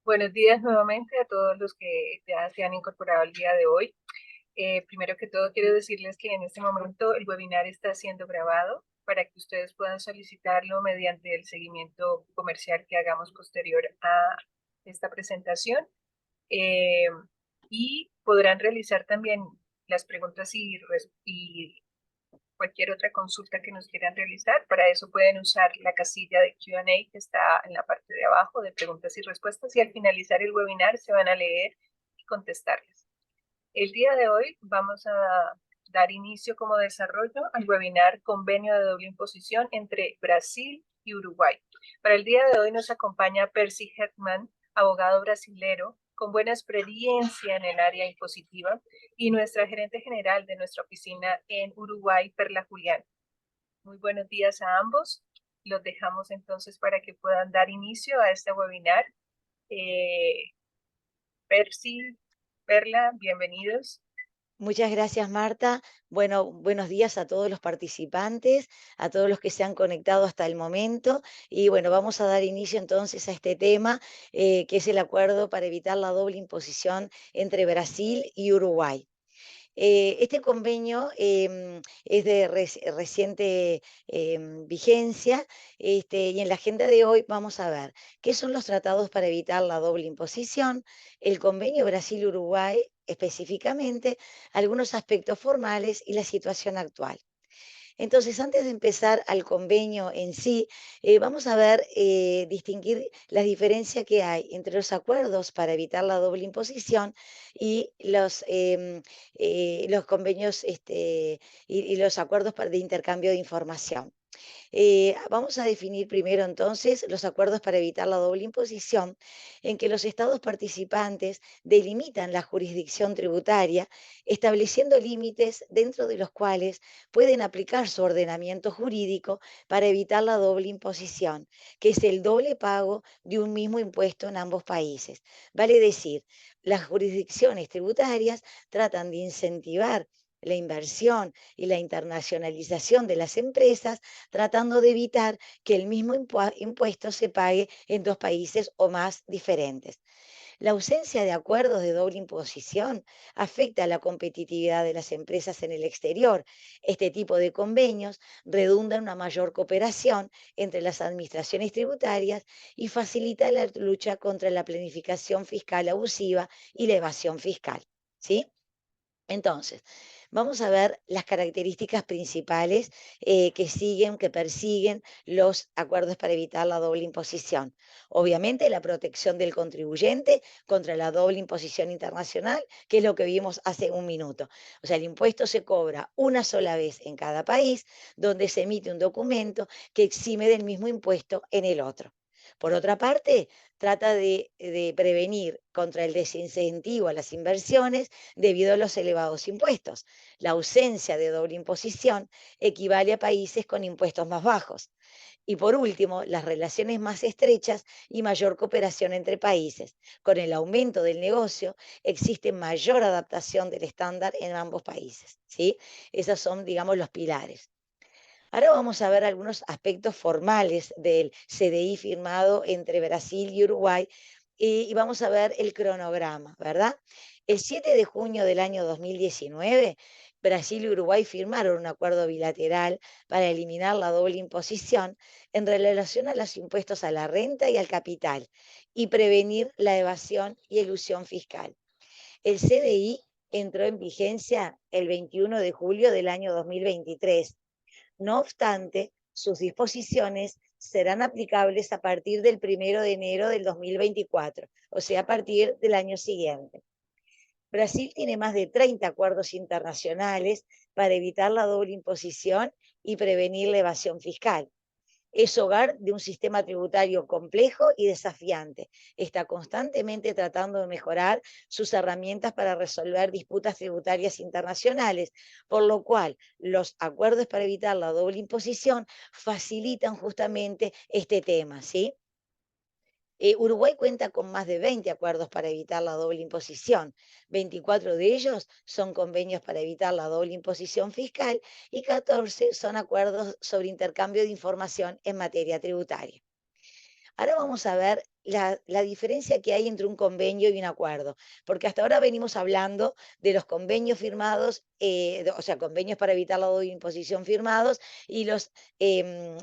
Buenos días nuevamente a todos los que ya se han incorporado el día de hoy. Primero que todo, quiero decirles que en este momento el webinar está siendo grabado para que ustedes puedan solicitarlo mediante el seguimiento comercial que hagamos posterior a esta presentación. Eh, y podrán realizar también las preguntas y cualquier otra consulta que nos quieran realizar. Para eso pueden usar la casilla de Q&A que está en la parte de abajo de preguntas y respuestas y al finalizar el webinar se van a leer y contestarles. El día de hoy vamos a dar inicio como desarrollo al webinar Convenio de doble imposición entre Brasil y Uruguay. Para el día de hoy nos acompaña Percy Hetman, abogado brasilero con buena experiencia en el área impositiva, y nuestra gerente general de nuestra oficina en Uruguay, Perla Julián. Muy buenos días a ambos. Los dejamos entonces para que puedan dar inicio a este webinar. Eh, Percy, Perla, bienvenidos. Muchas gracias, Marta. Bueno, buenos días a todos los participantes, a todos los que se han conectado hasta el momento. Y bueno, vamos a dar inicio entonces a este tema, que es el acuerdo para evitar la doble imposición entre Brasil y Uruguay. Este convenio es de reciente vigencia, y en la agenda de hoy vamos a ver qué son los tratados para evitar la doble imposición, el convenio Brasil-Uruguay específicamente, algunos aspectos formales y la situación actual. Entonces, antes de empezar al convenio en sí, vamos a ver, distinguir la diferencia que hay entre los acuerdos para evitar la doble imposición y los convenios y los acuerdos de intercambio de información. Vamos a definir primero entonces los acuerdos para evitar la doble imposición, en que los estados participantes delimitan la jurisdicción tributaria, estableciendo límites dentro de los cuales pueden aplicar su ordenamiento jurídico para evitar la doble imposición, que es el doble pago de un mismo impuesto en ambos países. Vale decir, las jurisdicciones tributarias tratan de incentivar la inversión y la internacionalización de las empresas, tratando de evitar que el mismo impuesto se pague en dos países o más diferentes. La ausencia de acuerdos de doble imposición afecta a la competitividad de las empresas en el exterior. Este tipo de convenios redunda en una mayor cooperación entre las administraciones tributarias y facilita la lucha contra la planificación fiscal abusiva y la evasión fiscal. ¿Sí? Entonces, vamos a ver las características principales que persiguen los acuerdos para evitar la doble imposición. Obviamente, la protección del contribuyente contra la doble imposición internacional, que es lo que vimos hace un minuto. O sea, el impuesto se cobra una sola vez en cada país, donde se emite un documento que exime del mismo impuesto en el otro. Por otra parte, trata de prevenir contra el desincentivo a las inversiones debido a los elevados impuestos. La ausencia de doble imposición equivale a países con impuestos más bajos. Y por último, las relaciones más estrechas y mayor cooperación entre países. Con el aumento del negocio existe mayor adaptación del estándar en ambos países. ¿Sí? Esos son, digamos, los pilares. Ahora vamos a ver algunos aspectos formales del CDI firmado entre Brasil y Uruguay, y vamos a ver el cronograma, ¿verdad? El 7 de junio del año 2019, Brasil y Uruguay firmaron un acuerdo bilateral para eliminar la doble imposición en relación a los impuestos a la renta y al capital y prevenir la evasión y elusión fiscal. El CDI entró en vigencia el 21 de julio del año 2023. No obstante, sus disposiciones serán aplicables a partir del 1 de enero del 2024, o sea, a partir del año siguiente. Brasil tiene más de 30 acuerdos internacionales para evitar la doble imposición y prevenir la evasión fiscal. Es hogar de un sistema tributario complejo y desafiante. Está constantemente tratando de mejorar sus herramientas para resolver disputas tributarias internacionales, por lo cual los acuerdos para evitar la doble imposición facilitan justamente este tema, ¿sí? Uruguay cuenta con más de 20 acuerdos para evitar la doble imposición. 24 de ellos son convenios para evitar la doble imposición fiscal y 14 son acuerdos sobre intercambio de información en materia tributaria. Ahora vamos a ver la diferencia que hay entre un convenio y un acuerdo, porque hasta ahora venimos hablando de los convenios firmados, o sea, convenios para evitar la doble imposición firmados y los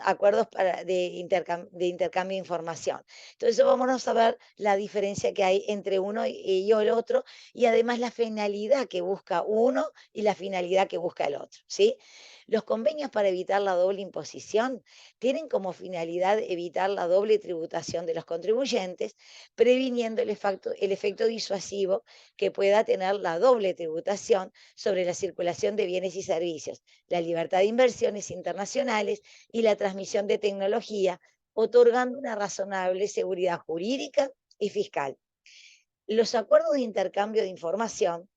acuerdos de intercambio de información. Entonces, vámonos a ver la diferencia que hay entre uno y el otro y además la finalidad que busca uno y la finalidad que busca el otro, ¿sí? Los convenios para evitar la doble imposición tienen como finalidad evitar la doble tributación de los contribuyentes, previniendo el efecto disuasivo que pueda tener la doble tributación sobre la circulación de bienes y servicios, la libertad de inversiones internacionales y la transmisión de tecnología, otorgando una razonable seguridad jurídica y fiscal. Los acuerdos de intercambio de información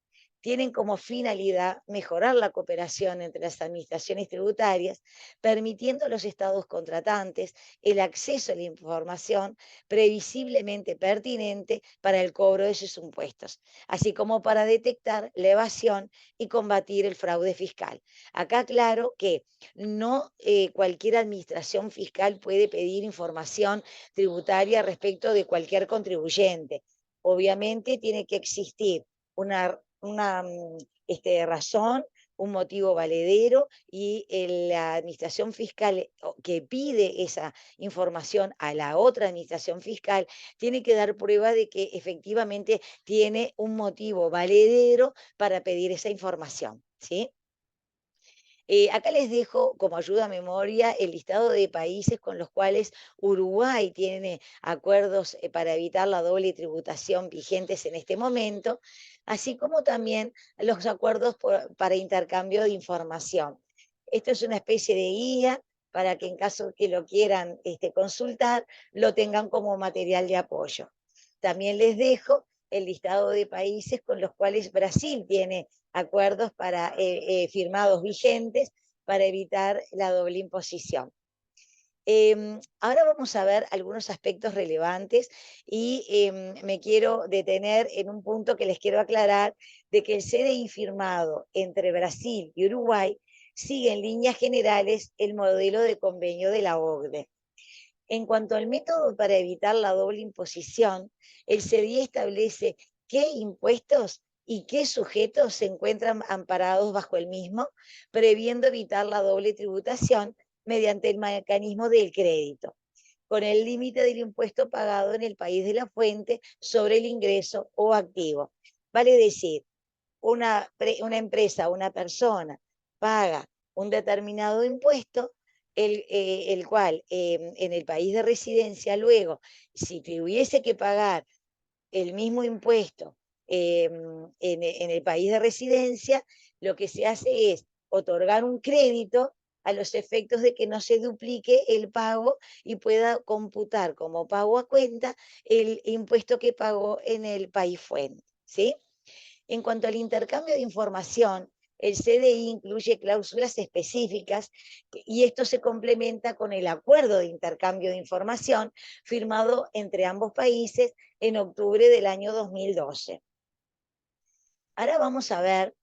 tienen como finalidad mejorar la cooperación entre las administraciones tributarias, permitiendo a los estados contratantes el acceso a la información previsiblemente pertinente para el cobro de sus impuestos, así como para detectar la evasión y combatir el fraude fiscal. Acá claro que no cualquier administración fiscal puede pedir información tributaria respecto de cualquier contribuyente. Obviamente tiene que existir una razón, un motivo valedero y la administración fiscal que pide esa información a la otra administración fiscal tiene que dar prueba de que efectivamente tiene un motivo valedero para pedir esa información, ¿sí? Acá les dejo como ayuda a memoria el listado de países con los cuales Uruguay tiene acuerdos para evitar la doble tributación vigentes en este momento, así como también los acuerdos para intercambio de información. Esto es una especie de guía para que en caso que lo quieran consultar, lo tengan como material de apoyo. También les dejo el listado de países con los cuales Brasil tiene acuerdos firmados vigentes para evitar la doble imposición. Ahora vamos a ver algunos aspectos relevantes y me quiero detener en un punto que les quiero aclarar, de que el CDI firmado entre Brasil y Uruguay sigue en líneas generales el modelo de convenio de la OCDE. En cuanto al método para evitar la doble imposición, el CDI establece qué impuestos y qué sujetos se encuentran amparados bajo el mismo, previendo evitar la doble tributación mediante el mecanismo del crédito, con el límite del impuesto pagado en el país de la fuente sobre el ingreso o activo. Vale decir, una empresa, una persona paga un determinado impuesto, el cual en el país de residencia luego, si tuviese que pagar el mismo impuesto en el país de residencia, lo que se hace es otorgar un crédito a los efectos de que no se duplique el pago y pueda computar como pago a cuenta el impuesto que pagó en el país fuente, ¿sí? En cuanto al intercambio de información, el CDI incluye cláusulas específicas y esto se complementa con el acuerdo de intercambio de información firmado entre ambos países en octubre del año 2012. Ahora vamos a ver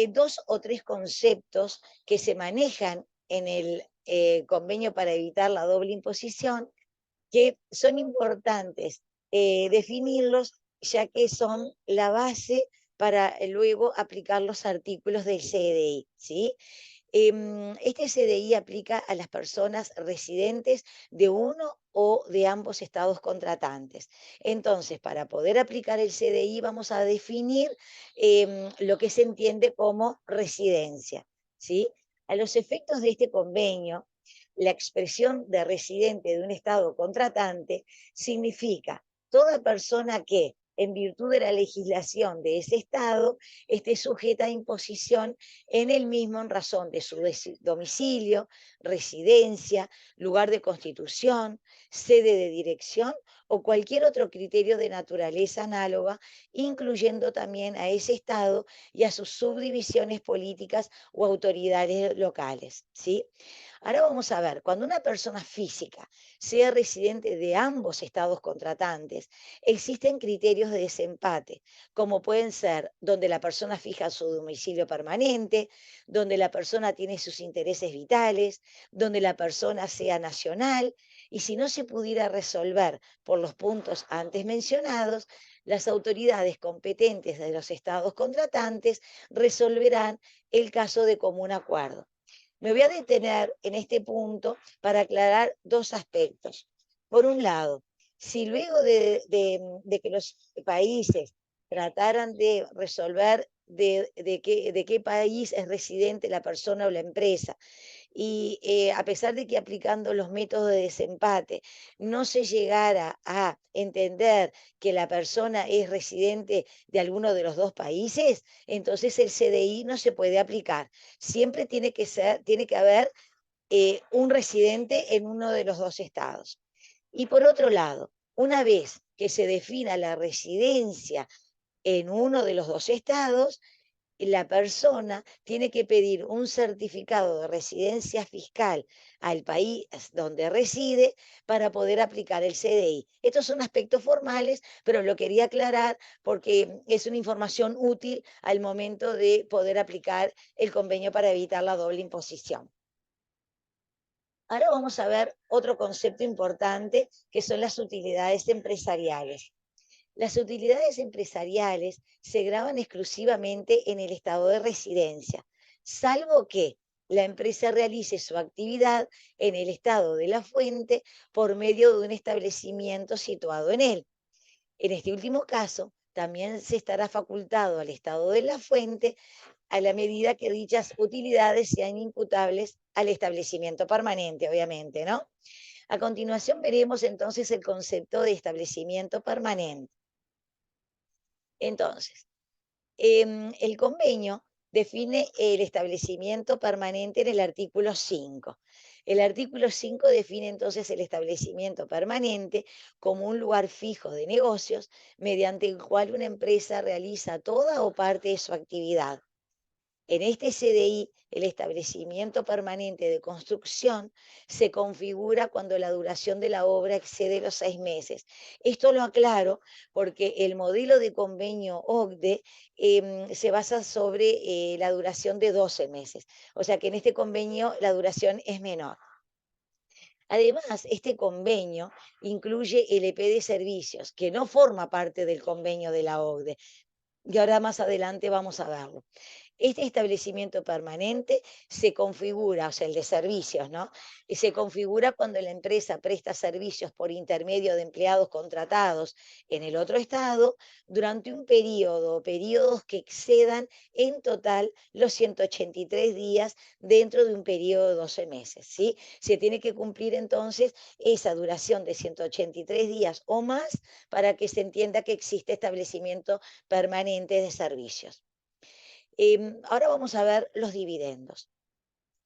dos o tres conceptos que se manejan en el convenio para evitar la doble imposición, que son importantes definirlos, ya que son la base para luego aplicar los artículos del CDI, ¿sí? Este CDI aplica a las personas residentes de uno o de ambos estados contratantes. Entonces, para poder aplicar el CDI vamos a definir lo que se entiende como residencia, ¿sí? A los efectos de este convenio, la expresión de residente de un estado contratante significa toda persona que, en virtud de la legislación de ese estado, esté sujeta a imposición en el mismo en razón de su domicilio, residencia, lugar de constitución, sede de dirección o cualquier otro criterio de naturaleza análoga, incluyendo también a ese estado y a sus subdivisiones políticas o autoridades locales, ¿sí? Ahora vamos a ver, cuando una persona física sea residente de ambos estados contratantes, existen criterios de desempate, como pueden ser donde la persona fija su domicilio permanente, donde la persona tiene sus intereses vitales, donde la persona sea nacional y si no se pudiera resolver por los puntos antes mencionados, las autoridades competentes de los estados contratantes resolverán el caso de común acuerdo. Me voy a detener en este punto para aclarar dos aspectos. Por un lado, si luego de que los países trataran de resolver de qué país es residente la persona o la empresa, y a pesar de que aplicando los métodos de desempate no se llegara a entender que la persona es residente de alguno de los dos países, entonces el CDI no se puede aplicar. Siempre tiene que haber un residente en uno de los dos estados. Y por otro lado, una vez que se defina la residencia en uno de los dos estados, la persona tiene que pedir un certificado de residencia fiscal al país donde reside para poder aplicar el CDI. Estos son aspectos formales, pero lo quería aclarar porque es una información útil al momento de poder aplicar el convenio para evitar la doble imposición. Ahora vamos a ver otro concepto importante que son las utilidades empresariales. Las utilidades empresariales se graban exclusivamente en el estado de residencia, salvo que la empresa realice su actividad en el estado de la fuente por medio de un establecimiento situado en él. En este último caso, también se estará facultado al estado de la fuente a la medida que dichas utilidades sean imputables al establecimiento permanente, obviamente, ¿no? A continuación veremos entonces el concepto de establecimiento permanente. Entonces, el convenio define el establecimiento permanente en el artículo 5. El artículo 5 define entonces el establecimiento permanente como un lugar fijo de negocios mediante el cual una empresa realiza toda o parte de su actividad. En este CDI, el establecimiento permanente de construcción se configura cuando la duración de la obra excede los 6 meses. Esto lo aclaro porque el modelo de convenio OCDE se basa sobre la duración de 12 meses. O sea que en este convenio la duración es menor. Además, este convenio incluye el EP de servicios, que no forma parte del convenio de la OCDE. Y ahora más adelante vamos a verlo. Este establecimiento permanente se configura, o sea, el de servicios, ¿no? Y se configura cuando la empresa presta servicios por intermedio de empleados contratados en el otro estado durante un periodo o periodos que excedan en total los 183 días dentro de un periodo de 12 meses, ¿sí? Se tiene que cumplir entonces esa duración de 183 días o más para que se entienda que existe establecimiento permanente de servicios. Ahora vamos a ver los dividendos.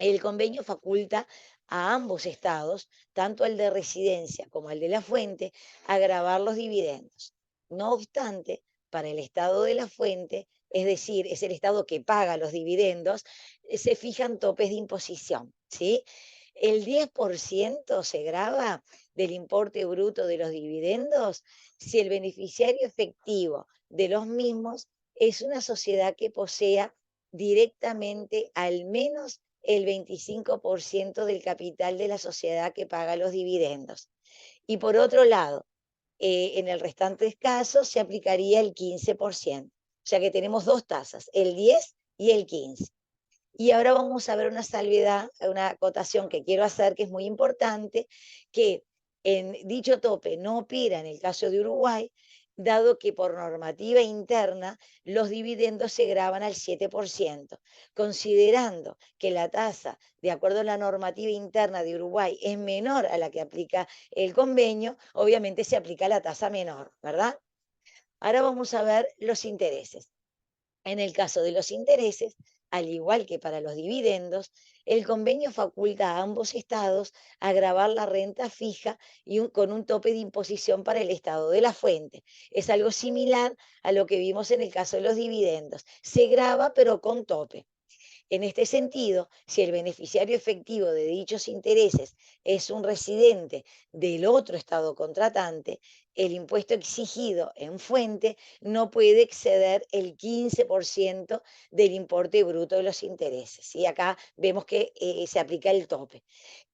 El convenio faculta a ambos estados, tanto el de residencia como el de la fuente, a gravar los dividendos. No obstante, para el estado de la fuente, es decir, es el estado que paga los dividendos, se fijan topes de imposición, ¿sí? El 10% se grava del importe bruto de los dividendos si el beneficiario efectivo de los mismos es una sociedad que posea directamente al menos el 25% del capital de la sociedad que paga los dividendos. Y por otro lado, en el restante caso se aplicaría el 15%. O sea que tenemos dos tasas, el 10 y el 15. Y ahora vamos a ver una salvedad, una acotación que quiero hacer que es muy importante, que en dicho tope no opera en el caso de Uruguay, dado que por normativa interna los dividendos se graban al 7%, considerando que la tasa, de acuerdo a la normativa interna de Uruguay, es menor a la que aplica el convenio, obviamente se aplica la tasa menor, ¿verdad? Ahora vamos a ver los intereses. En el caso de los intereses, al igual que para los dividendos, el convenio faculta a ambos estados a gravar la renta fija con un tope de imposición para el estado de la fuente. Es algo similar a lo que vimos en el caso de los dividendos. Se grava pero con tope. En este sentido, si el beneficiario efectivo de dichos intereses es un residente del otro estado contratante, el impuesto exigido en fuente no puede exceder el 15% del importe bruto de los intereses. Y acá vemos que se aplica el tope.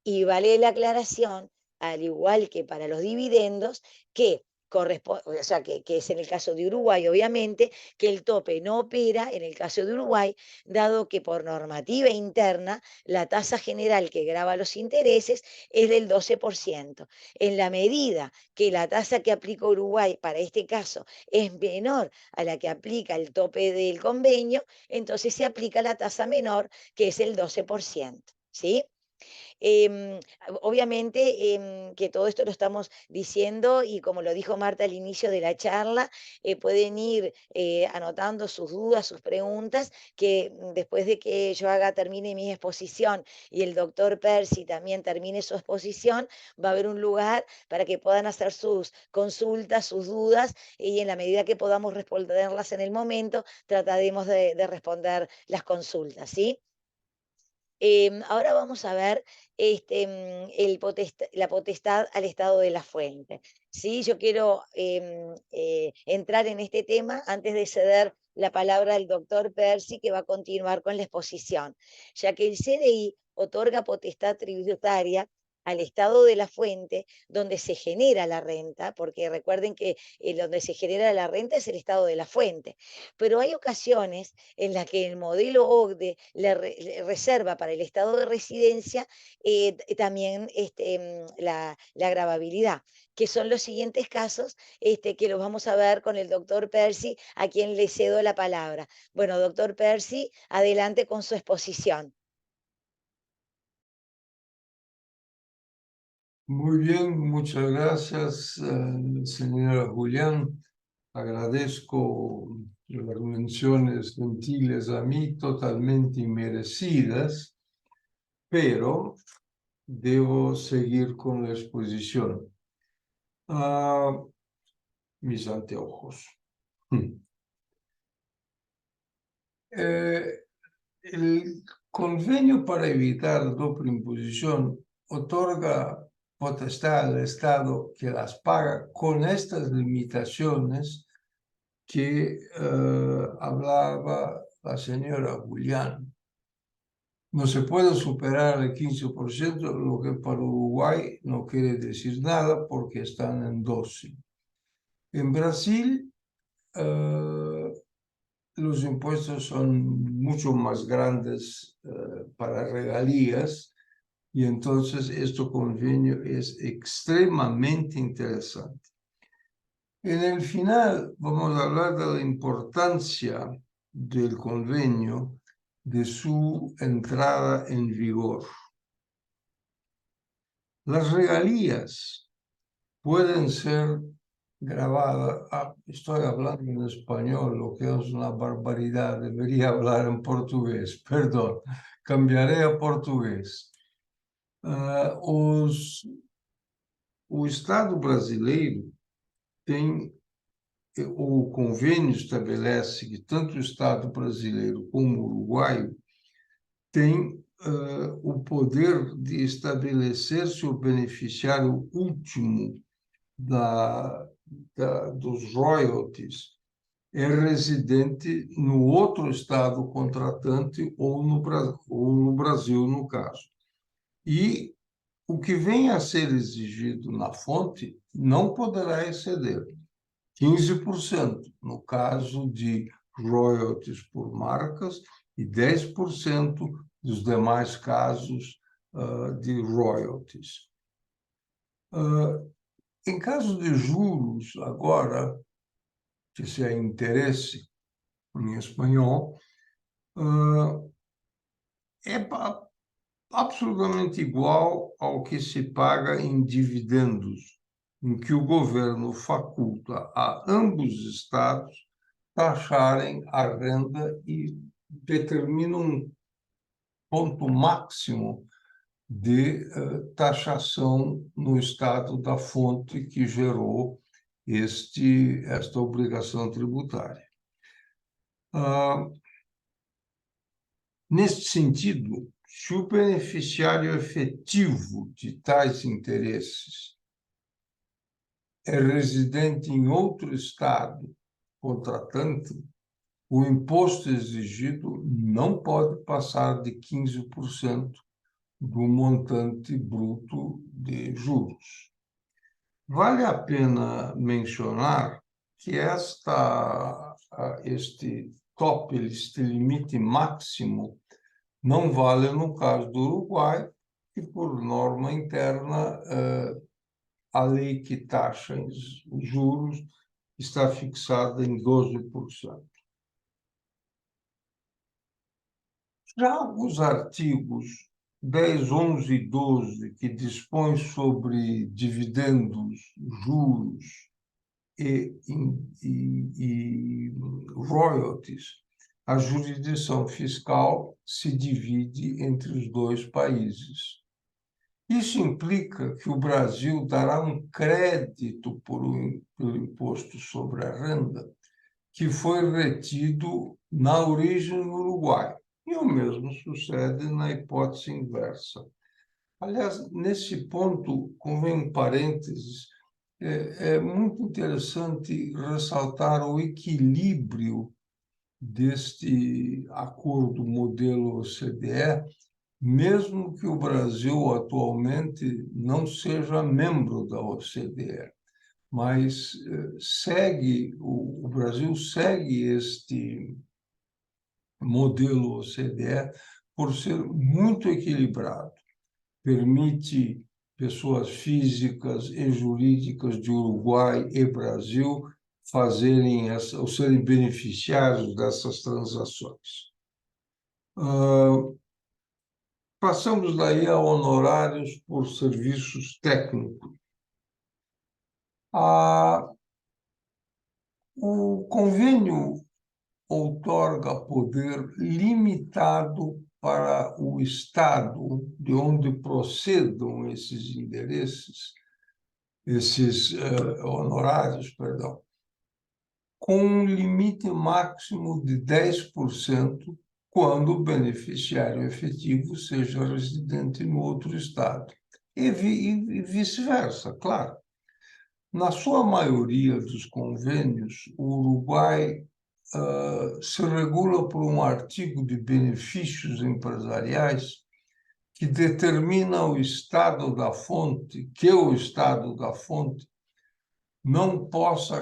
Y vale la aclaración al igual que para los dividendos, que o sea, que es en el caso de Uruguay, obviamente, que el tope no opera en el caso de Uruguay, dado que por normativa interna la tasa general que grava los intereses es del 12%. En la medida que la tasa que aplica Uruguay para este caso es menor a la que aplica el tope del convenio, entonces se aplica la tasa menor, que es el 12%. ¿Sí? Em, Obviamente que todo esto lo estamos diciendo y como lo dijo Marta al inicio de la charla, pueden ir anotando sus dudas, sus preguntas, que después de que yo termine mi exposición y el doctor Percy también termine su exposición, va a haber un lugar para que puedan hacer sus consultas, sus dudas, y en la medida que podamos responderlas en el momento, trataremos de responder las consultas, ¿sí? Ahora vamos a ver la potestad al estado de la fuente. ¿Sí? Yo quiero entrar en este tema antes de ceder la palabra al doctor Percy, que va a continuar con la exposición, ya que el CDI otorga potestad tributaria al estado de la fuente donde se genera la renta, porque recuerden que donde se genera la renta es el estado de la fuente, pero hay ocasiones en las que el modelo OCDE le reserva para el estado de residencia también la gravabilidad, que son los siguientes casos que los vamos a ver con el doctor Percy, a quien le cedo la palabra. Bueno, doctor Percy, adelante con su exposición. Muy bien, muchas gracias, señora Julián. Agradezco las menciones gentiles a mí, totalmente inmerecidas, pero debo seguir con la exposición. Mis anteojos. El convenio para evitar doble imposición otorga potestad al Estado que las paga con estas limitaciones que hablaba la señora Julián. No se puede superar el 15%, lo que para Uruguay no quiere decir nada porque están en 12%. En Brasil, los impuestos son mucho más grandes para regalías y entonces este convenio es extremadamente interesante. En el final vamos a hablar de la importancia del convenio, de su entrada en vigor. Las regalías pueden ser grabada, estoy hablando en español, lo que es una barbaridad, debería hablar en portugués, perdón, cambiaré a portugués. O Estado brasileiro tem, o convênio estabelece que tanto o Estado brasileiro como o uruguaio tem o poder de estabelecer se o beneficiário último dos royalties é residente no outro estado contratante ou no Brasil, no caso. E o que vem a ser exigido na fonte não poderá exceder 15%, no caso de royalties por marcas, e 10% dos demais casos de royalties. Em caso de juros, agora, que se há interesse em espanhol, é absolutamente igual ao que se paga em dividendos, em que o governo faculta a ambos os estados taxarem a renda e determina um ponto máximo de taxação no estado da fonte que gerou esta obrigação tributária. Neste sentido, se o beneficiário efetivo de tais interesses é residente em outro estado contratante, o imposto exigido não pode passar de 15% do montante bruto de juros. Vale a pena mencionar que este tope, este limite máximo, não vale no caso do Uruguai, que, por norma interna, a lei que taxa os juros está fixada em 12%. Já os artigos 10, 11 e 12, que dispõem sobre dividendos, juros e royalties, a jurisdição fiscal se divide entre os dois países. Isso implica que o Brasil dará um crédito pelo imposto sobre a renda que foi retido na origem no Uruguai. E o mesmo sucede na hipótese inversa. Aliás, nesse ponto, convém um parênteses, é muito interessante ressaltar o equilíbrio deste acordo modelo OCDE, mesmo que o Brasil atualmente não seja membro da OCDE, mas o Brasil segue este modelo OCDE por ser muito equilibrado. Permite pessoas físicas e jurídicas de Uruguai e Brasil ou serem beneficiários dessas transações. Passamos daí a honorários por serviços técnicos. O convênio outorga poder limitado para o Estado de onde procedam esses honorários, perdão, com um limite máximo de 10% quando o beneficiário efetivo seja residente no outro Estado. E vice-versa, claro. Na sua maioria dos convênios, o Uruguai se regula por um artigo de benefícios empresariais que determina o estado da fonte, que o estado da fonte não possa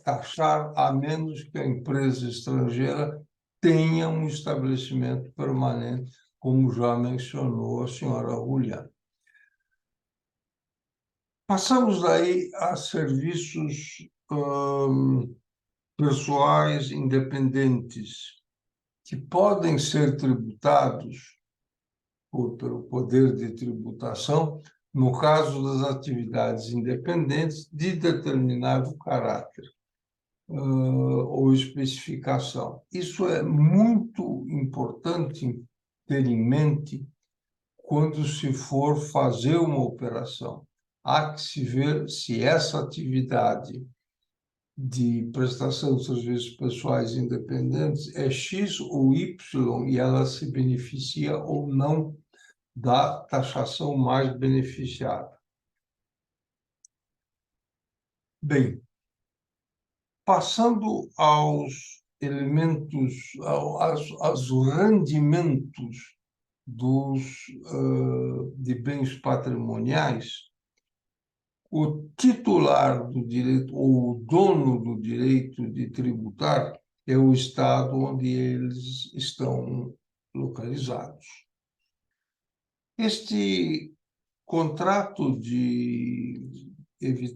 taxar, a menos que a empresa estrangeira tenha um estabelecimento permanente, como já mencionou a senhora Juliana. Passamos daí a serviços pessoais independentes, que podem ser tributados pelo poder de tributação, no caso das atividades independentes de determinado caráter ou especificação. Isso é muito importante ter em mente quando se for fazer uma operação. Há que se ver se essa atividade de prestação de serviços pessoais independentes é X ou Y e ela se beneficia ou não da taxação mais beneficiada. Bem, passando aos elementos, aos rendimentos de bens patrimoniais, o titular do direito, ou o dono do direito de tributar, é o estado onde eles estão localizados. Este contrato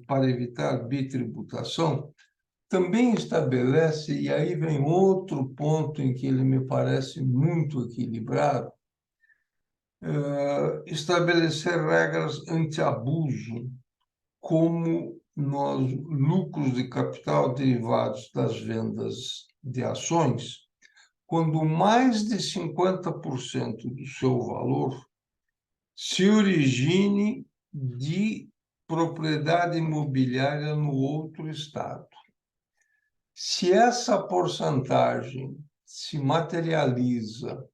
para evitar bitributação também estabelece, e aí vem outro ponto em que ele me parece muito equilibrado, estabelecer regras anti-abuso, como nos lucros de capital derivados das vendas de ações, quando mais de 50% do seu valor se origine de propriedade imobiliária no outro estado. Se essa porcentagem se materializa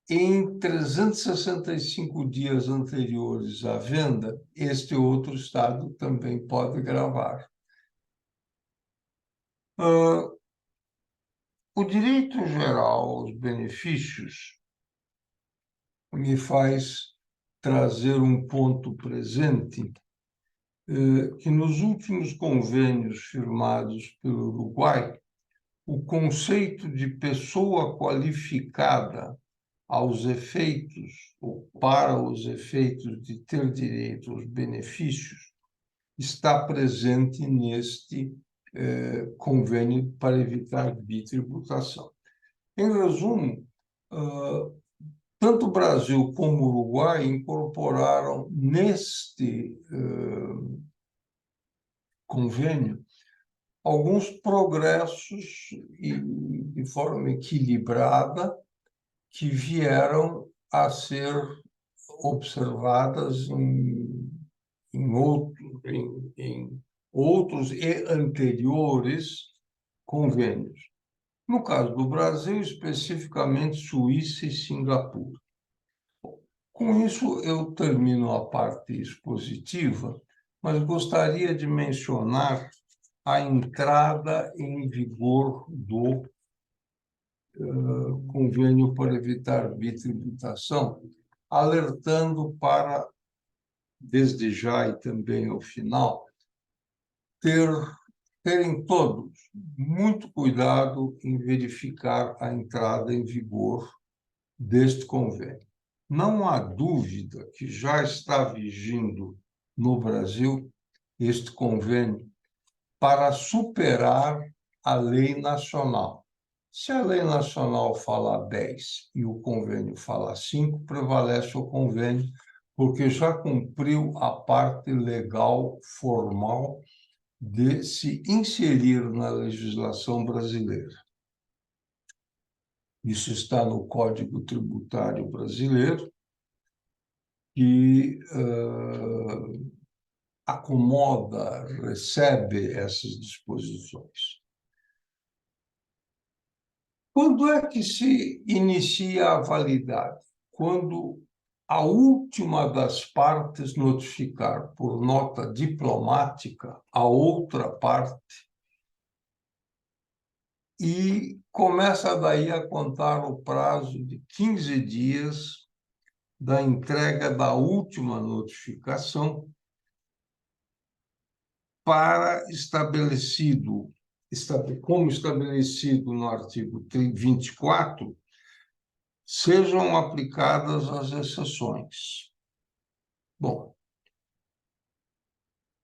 em 365 dias anteriores à venda, este outro estado também pode gravar. O direito geral aos benefícios me faz trazer um ponto presente, que nos últimos convênios firmados pelo Uruguai, o conceito de pessoa qualificada aos efeitos, ou para os efeitos de ter direito aos benefícios, está presente neste convênio para evitar bitributação. Em resumo, tanto o Brasil como o Uruguai incorporaram neste convênio alguns progressos de forma equilibrada que vieram a ser observadas em outros e anteriores convênios. No caso do Brasil, especificamente Suíça e Singapura. Com isso, eu termino a parte expositiva, mas gostaria de mencionar a entrada em vigor do convênio para evitar bitributação, alertando para, desde já e também ao final, terem todos muito cuidado em verificar a entrada em vigor deste convênio. Não há dúvida que já está vigindo no Brasil este convênio para superar a lei nacional. Se a lei nacional fala 10 e o convênio fala 5, prevalece o convênio, porque já cumpriu a parte legal formal de se inserir na legislação brasileira. Isso está no Código Tributário Brasileiro, que acomoda, recebe essas disposições. Quando é que se inicia a validade? Quando a última das partes notificar por nota diplomática a outra parte e começa daí a contar o prazo de 15 dias da entrega da última notificação para como estabelecido no artigo 24, sejam aplicadas as exceções. Bom,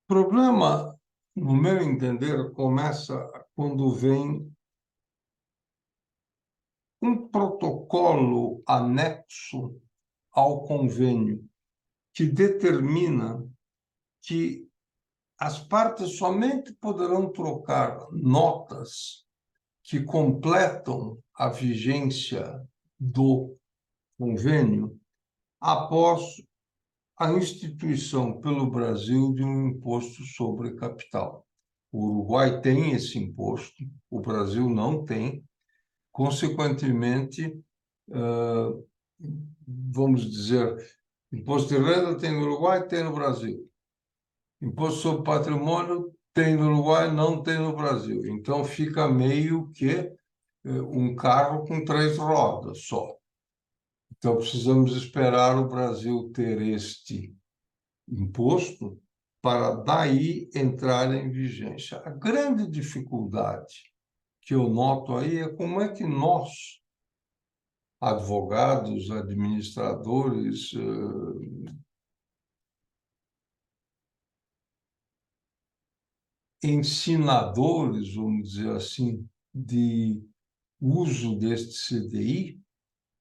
o problema, no meu entender, começa quando vem um protocolo anexo ao convênio que determina que as partes somente poderão trocar notas que completam a vigência do convênio após a instituição pelo Brasil de um imposto sobre capital. O Uruguai tem esse imposto, o Brasil não tem. Consequentemente, vamos dizer, imposto de renda tem no Uruguai, tem no Brasil. Imposto sobre patrimônio tem no Uruguai, não tem no Brasil. Então, fica meio que um carro com 3 rodas só. Então, precisamos esperar o Brasil ter este imposto para daí entrar em vigência. A grande dificuldade que eu noto aí é como é que nós, advogados, administradores, ensinadores, vamos dizer assim, de uso deste CDI,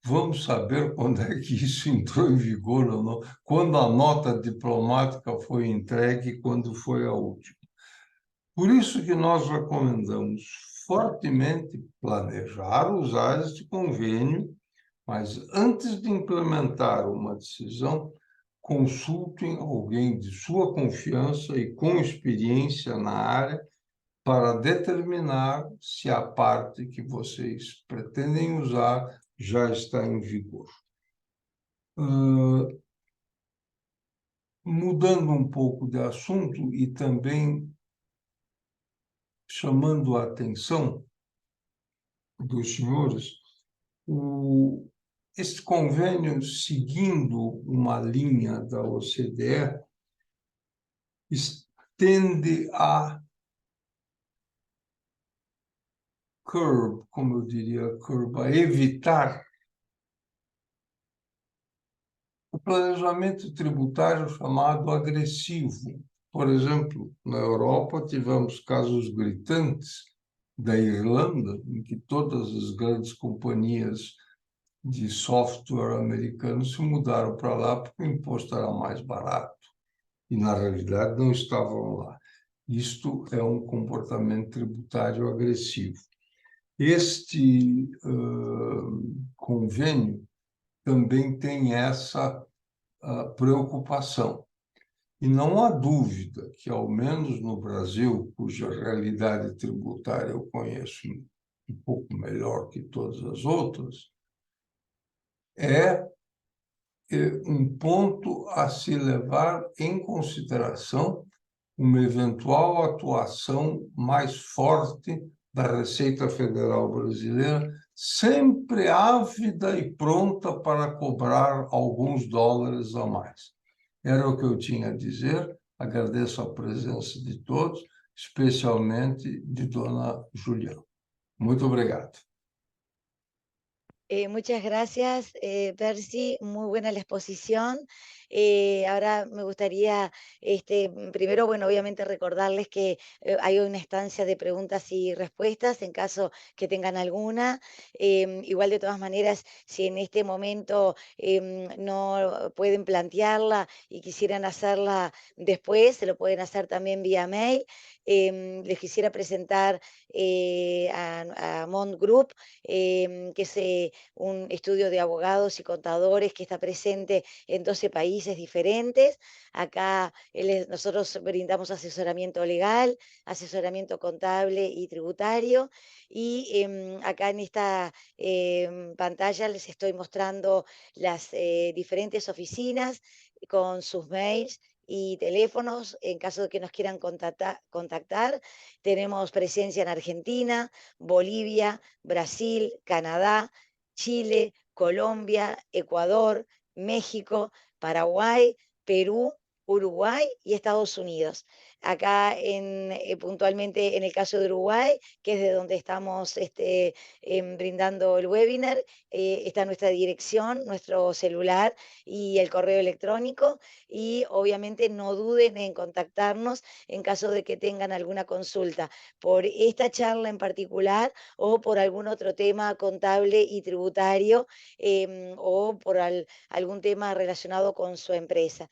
vamos saber quando é que isso entrou em vigor ou não, quando a nota diplomática foi entregue e quando foi a última. Por isso que nós recomendamos fortemente planejar usar este convênio, mas antes de implementar uma decisão, consultem alguém de sua confiança e com experiência na área para determinar se a parte que vocês pretendem usar já está em vigor. Mudando um pouco de assunto e também chamando a atenção dos senhores, Este convênio, seguindo uma linha da OCDE, tende a como eu diria, a evitar o planejamento tributário chamado agressivo. Por exemplo, na Europa tivemos casos gritantes da Irlanda, em que todas as grandes companhias de software americanos se mudaram para lá porque o imposto era mais barato e, na realidade, não estavam lá. Isto é um comportamento tributário agressivo. Este convênio também tem essa preocupação. E não há dúvida que, ao menos no Brasil, cuja realidade tributária eu conheço um pouco melhor que todas as outras, é um ponto a se levar em consideração uma eventual atuação mais forte da Receita Federal Brasileira, sempre ávida e pronta para cobrar alguns dólares a mais. Era o que eu tinha a dizer. Agradeço a presença de todos, especialmente de dona Juliana. Muito obrigado. Muchas gracias, Percy, muy buena la exposición. Ahora me gustaría, primero, bueno, obviamente recordarles que hay una instancia de preguntas y respuestas en caso que tengan alguna. Igual, de todas maneras, si en este momento no pueden plantearla y quisieran hacerla después, se lo pueden hacer también vía mail. Les quisiera presentar a Mont Group, que es un estudio de abogados y contadores que está presente en 12 países diferentes. Acá nosotros brindamos asesoramiento legal, asesoramiento contable y tributario. Y acá en esta pantalla les estoy mostrando las diferentes oficinas con sus mails y teléfonos en caso de que nos quieran contactar. Tenemos presencia en Argentina, Bolivia, Brasil, Canadá, Chile, Colombia, Ecuador, México, Paraguay, Perú, Uruguay y Estados Unidos. Acá puntualmente en el caso de Uruguay, que es de donde estamos brindando el webinar, está nuestra dirección, nuestro celular y el correo electrónico, y obviamente no duden en contactarnos en caso de que tengan alguna consulta por esta charla en particular o por algún otro tema contable y tributario, o por algún tema relacionado con su empresa.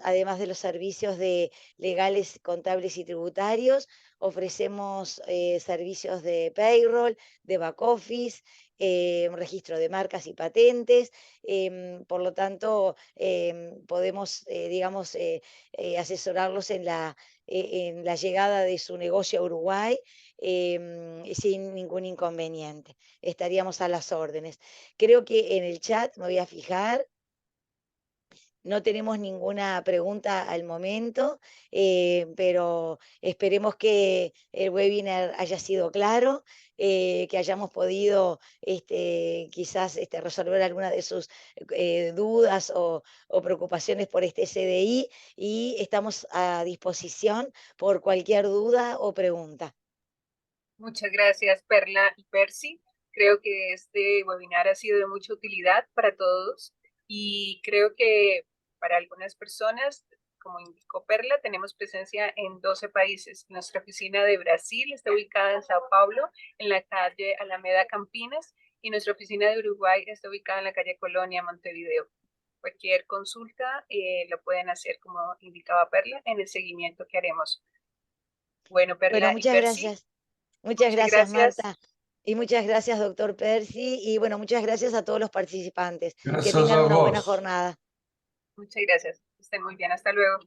Además de los servicios legales, contables y tributarios, ofrecemos servicios de payroll, de back office, registro de marcas y patentes. Por lo tanto, podemos, digamos, asesorarlos en la llegada de su negocio a Uruguay sin ningún inconveniente. Estaríamos a las órdenes. Creo que en el chat, me voy a fijar, no tenemos ninguna pregunta al momento, pero esperemos que el webinar haya sido claro, que hayamos podido quizás resolver alguna de sus dudas o preocupaciones por este SDI, y estamos a disposición por cualquier duda o pregunta. Muchas gracias, Perla y Percy. Creo que este webinar ha sido de mucha utilidad para todos y creo que para algunas personas, como indicó Perla, tenemos presencia en 12 países. Nuestra oficina de Brasil está ubicada en Sao Paulo, en la calle Alameda Campinas, y nuestra oficina de Uruguay está ubicada en la calle Colonia, Montevideo. Cualquier consulta lo pueden hacer, como indicaba Perla, en el seguimiento que haremos. Bueno, Perla Bueno, y muchas Percy, gracias. Muchas gracias, gracias. Marta. Y muchas gracias, doctor Percy. Y bueno, muchas gracias a todos los participantes. Que Gracias tengan a una buena vos. jornada. Muchas gracias. Estén muy bien. Hasta luego.